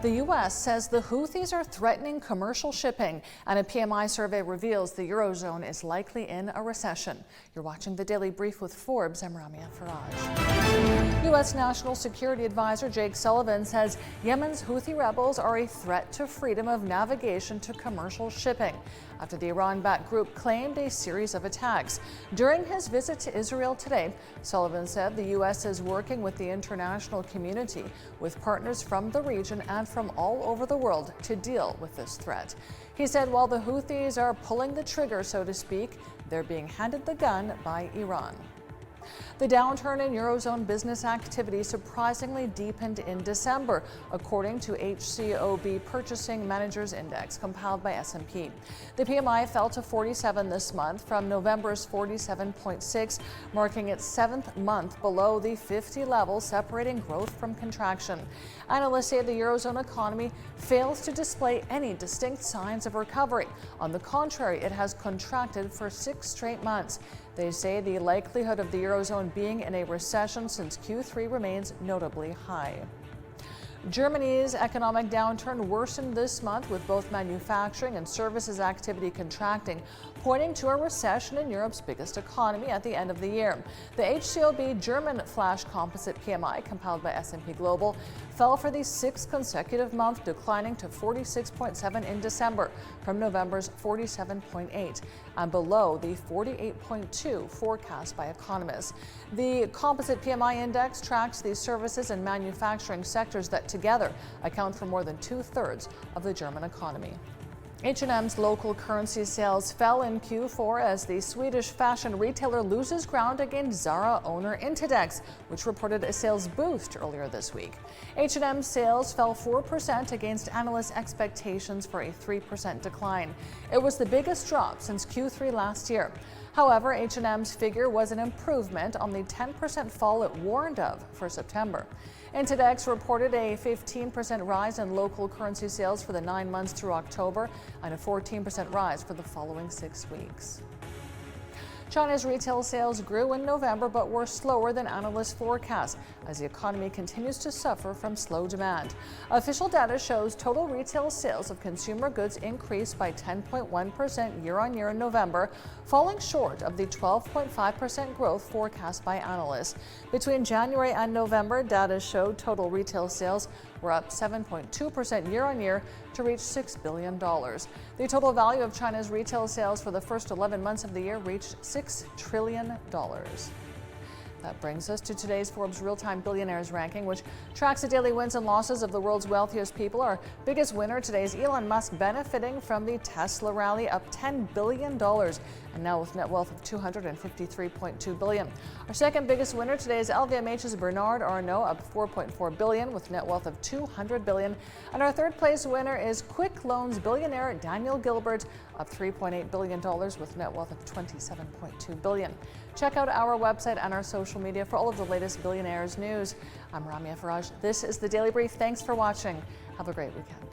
The U.S. says the Houthis are threatening commercial shipping, and a PMI survey reveals the Eurozone is likely in a recession. You're watching the Daily Brief with Forbes. I'm Ramia Faraj. U.S. National Security Advisor Jake Sullivan says Yemen's Houthi rebels are a threat to freedom of navigation to commercial shipping after the Iran-backed group claimed a series of attacks. During his visit to Israel today, Sullivan said the U.S. is working with the international community, with partners from the region and from all over the world to deal with this threat. He said while the Houthis are pulling the trigger, so to speak, they're being handed the gun by Iran. The downturn in Eurozone business activity surprisingly deepened in December, according to HCOB Purchasing Managers Index compiled by S&P. The PMI fell to 47 this month from November's 47.6, marking its seventh month below the 50 level, separating growth from contraction. Analysts say the Eurozone economy fails to display any distinct signs of recovery. On the contrary, it has contracted for 6 straight months. They say the likelihood of the Eurozone being in a recession since Q3 remains notably high. Germany's economic downturn worsened this month, with both manufacturing and services activity contracting, pointing to a recession in Europe's biggest economy at the end of the year. The HCOB German Flash Composite PMI, compiled by S&P Global, fell for the 6th consecutive month, declining to 46.7 in December from November's 47.8 and below the 48.2 forecast by economists. The composite PMI index tracks the services and manufacturing sectors that together account for more than 2/3 of the German economy. H&M's local currency sales fell in Q4 as the Swedish fashion retailer loses ground against Zara owner Inditex, which reported a sales boost earlier this week. H&M's sales fell 4% against analysts' expectations for a 3% decline. It was the biggest drop since Q3 last year. However, H&M's figure was an improvement on the 10% fall it warned of for September. Inditex reported a 15% rise in local currency sales for the 9 months through October and a 14% rise for the following 6 weeks. China's retail sales grew in November but were slower than analysts' forecasts as the economy continues to suffer from slow demand. Official data shows total retail sales of consumer goods increased by 10.1% year-on-year in November, falling short of the 12.5% growth forecast by analysts. Between January and November, data showed total retail sales were up 7.2% year-on-year to reach $6 billion. The total value of China's retail sales for the first 11 months of the year reached $6 trillion. That brings us to today's Forbes RealTime Billionaires ranking, which tracks the daily wins and losses of the world's wealthiest people. Our biggest winner today is Elon Musk, benefiting from the Tesla rally, up $10 billion, and now with net wealth of $253.2 billion. Our second biggest winner today is LVMH's Bernard Arnault, up $4.4 billion with net wealth of $200 billion. And our third place winner is Quick Loans billionaire Daniel Gilbert, up $3.8 billion with net wealth of $27.2 billion. Check out our website and our social media for all of the latest Billionaires news. I'm Ramia Faraj. This is the Daily Brief. Thanks for watching. Have a great weekend.